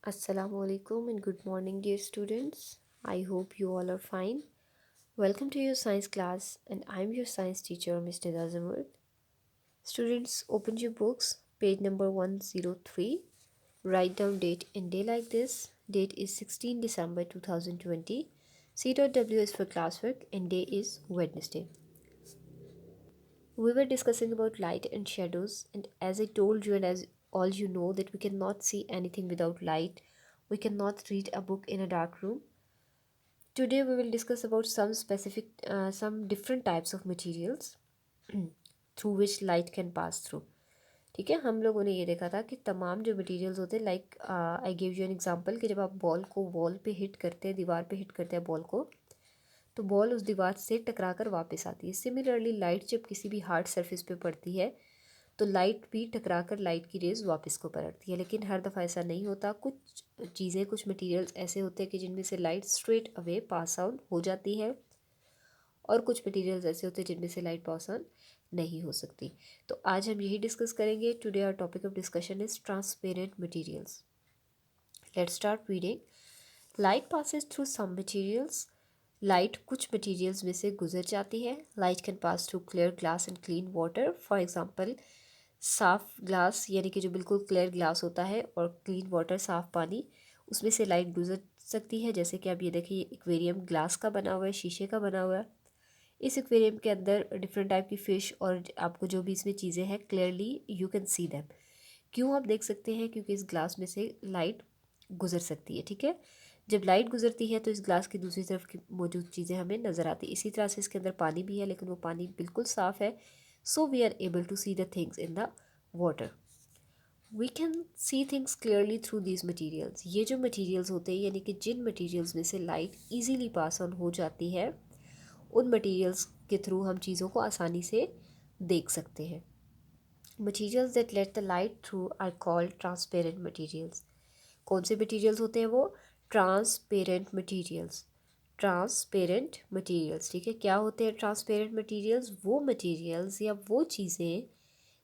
Assalamu alaikum and good morning, dear students. I hope you all are fine. Welcome to your science class, and I'm your science teacher, Mr. Azamud. Students, open your books, page number 103. Write down date and day like this. Date is 16 December 2020. C.W is for classwork, and day is Wednesday. We were discussing about light and shadows, and as I told you, and as all you know, that we cannot see anything without light. We cannot read a book in a dark room. Today we will discuss about some different types of materials through which light can pass through. ठीक है, हम लोगों ने ये देखा था कि तमाम जो मटेरियल्स होते हैं, like I give you an example, कि जब आप बॉल को वॉल पे हिट करते हैं, दीवार पे हिट करते हैं बॉल को, तो बॉल उस दीवार से टकरा कर वापस आती है। सिमिलरली लाइट जब किसी भी हार्ड सरफेस पे पड़ती है तो लाइट भी टकरा कर लाइट की रेज वापस को पलटती है। लेकिन हर दफ़ा ऐसा नहीं होता। कुछ चीज़ें, कुछ मटेरियल्स ऐसे होते हैं कि जिनमें से light straight away pass out हो जाती है, और कुछ मटेरियल्स ऐसे होते हैं जिनमें से लाइट पास ऑन नहीं हो सकती। तो आज हम यही डिस्कस करेंगे। Today our topic of discussion is transparent materials. Let's start reading. Light passes through some materials. Light कुछ मटेरियल्स में से गुजर जाती है। Light can pass through clear glass and clean water. For example, साफ़ ग्लास यानी कि जो बिल्कुल क्लियर ग्लास होता है, और क्लीन वाटर साफ़ पानी, उसमें से लाइट गुजर सकती है। जैसे कि आप ये देखिए, एक्वेरियम ग्लास का बना हुआ है, शीशे का बना हुआ है। इस एक्वेरियम के अंदर डिफरेंट टाइप की फ़िश और आपको जो भी इसमें चीज़ें हैं, clearly you can see them. क्यों आप देख सकते हैं? क्योंकि इस ग्लास में से लाइट गुजर सकती है। ठीक है, जब लाइट गुजरती है तो इस ग्लास की दूसरी तरफ की मौजूद चीज़ें हमें नज़र आती है। इसी तरह से इसके अंदर पानी भी है, लेकिन वो पानी बिल्कुल साफ़ है। So we are able to see the things in the water. We can see things clearly through these materials. ये जो मटीरियल्स होते हैं, यानी कि जिन मटीरियल्स में से लाइट ईजीली पास ऑन हो जाती है, उन मटीरियल्स के थ्रू हम चीज़ों को आसानी से देख सकते हैं। Materials that let the light through are called transparent materials. कौन से मटीरियल्स होते हैं वो? Transparent materials. ट्रांसपेरेंट मटीरियल्स, ठीक है। क्या होते हैं ट्रांसपेरेंट मटीरियल्स? वो मटीरियल्स या वो चीज़ें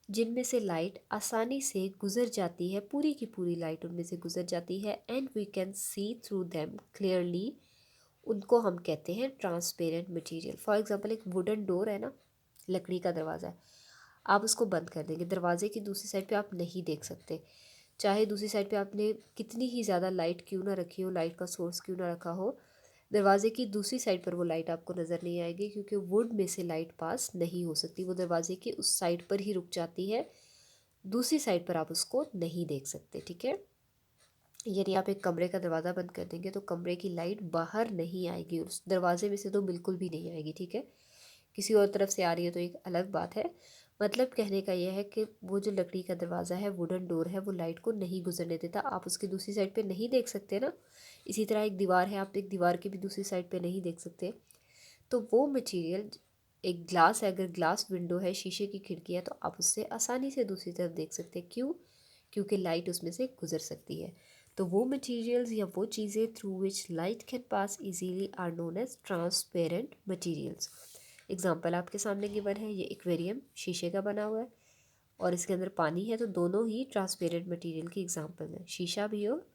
जिनमें से लाइट आसानी से गुजर जाती है, पूरी की पूरी लाइट उनमें से गुजर जाती है, and we can see through them clearly. उनको हम कहते हैं ट्रांसपेरेंट मटेरियल। फॉर एग्जांपल, एक वुडन डोर है ना, लकड़ी का दरवाज़ा है, आप उसको बंद कर देंगे, दरवाजे की दूसरी साइड पे आप नहीं देख सकते। चाहे दूसरी साइड पे आपने कितनी ही ज़्यादा लाइट क्यों ना रखी हो, लाइट का सोर्स क्यों ना रखा हो, दरवाजे की दूसरी साइड पर वो लाइट आपको नज़र नहीं आएगी, क्योंकि वुड में से लाइट पास नहीं हो सकती। वो दरवाजे की उस साइड पर ही रुक जाती है, दूसरी साइड पर आप उसको नहीं देख सकते। ठीक है, यानी आप एक कमरे का दरवाज़ा बंद कर देंगे तो कमरे की लाइट बाहर नहीं आएगी, उस दरवाजे में से तो बिल्कुल भी नहीं आएगी। ठीक है, किसी और तरफ से आ रही है तो एक अलग बात है। मतलब कहने का यह है कि वो जो लकड़ी का दरवाज़ा है, वुडन डोर है, वो लाइट को नहीं गुजरने देता। आप उसकी दूसरी साइड पे नहीं देख सकते ना। इसी तरह एक दीवार है, आप एक दीवार की भी दूसरी साइड पे नहीं देख सकते। तो वो मटेरियल, एक ग्लास है, अगर ग्लास विंडो है, शीशे की खिड़की है, तो आप उससे आसानी से दूसरी तरफ देख सकते हैं। क्यों? क्योंकि लाइट उसमें से गुजर सकती है। तो वो मटेरियल्स या वो चीज़ें through which light can pass easily are known as transparent materials. Example आपके सामने गिवन है, ये एक्वेरियम शीशे का बना हुआ है और इसके अंदर पानी है, तो दोनों ही ट्रांसपेरेंट मटेरियल की एग्जाम्पल हैं, शीशा भी और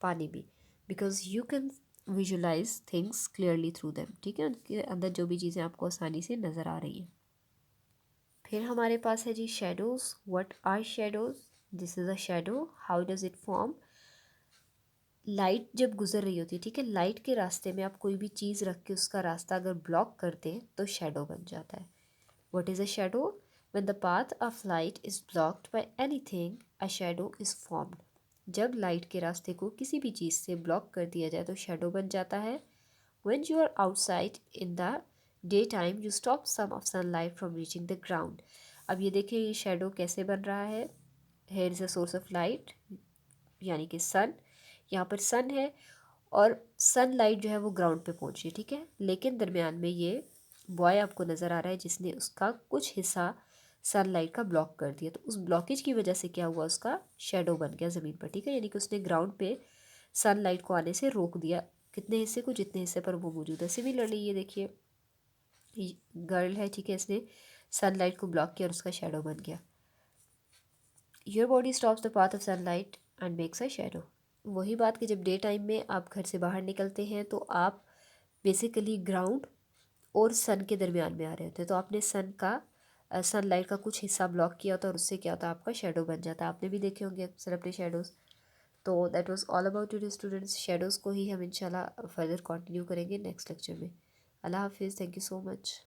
पानी भी, because you can visualise things clearly through them. ठीक है, उनके अंदर जो भी चीज़ें आपको आसानी से नज़र आ रही हैं। फिर हमारे पास है जी shadows. What are shadows? This is a shadow. How does it form? Light जब गुजर रही होती है, ठीक है, लाइट के रास्ते में आप कोई भी चीज़ रख के उसका रास्ता अगर ब्लॉक कर दें तो शेडो बन जाता है। What is a shadow? When the path of light is blocked by anything, a shadow is formed. जब लाइट के रास्ते को किसी भी चीज़ से ब्लॉक कर दिया जाए तो शेडो बन जाता है। When you are outside in the day time, you stop some of sunlight from reaching the ground. अब ये देखिए, ये शेडो कैसे बन रहा है। Here is a source of light, यानी कि सन। यहाँ पर सन है और सनलाइट जो है वो ग्राउंड पे पहुँची है, ठीक है, लेकिन दरमियान में ये बॉय आपको नज़र आ रहा है जिसने उसका कुछ हिस्सा सनलाइट का ब्लॉक कर दिया। तो उस ब्लॉकेज की वजह से क्या हुआ, उसका शेडो बन गया ज़मीन पर। ठीक है, यानी कि उसने ग्राउंड पे सनलाइट को आने से रोक दिया, कितने हिस्से को, जितने हिस्से पर वो मौजूद है। सिमिलरली ये देखिए, गर्ल है, ठीक है, इसने सनलाइट को ब्लॉक किया और उसका शेडो बन गया। Your body stops the path of sunlight and makes a shadow. वही बात कि जब डे टाइम में आप घर से बाहर निकलते हैं तो आप बेसिकली ग्राउंड और सन के दरमियान में आ रहे होते हैं, तो आपने सनलाइट का कुछ हिस्सा ब्लॉक किया होता है और उससे क्या होता है, आपका शेडो बन जाता है। आपने भी देखे होंगे अक्सर अपने शेडोज़। तो that was all about today students. Shadows को ही हम इंशाल्लाह फर्दर कंटिन्यू करेंगे नेक्स्ट लेक्चर में। अल्लाह हाफिज़, थैंक यू सो मच।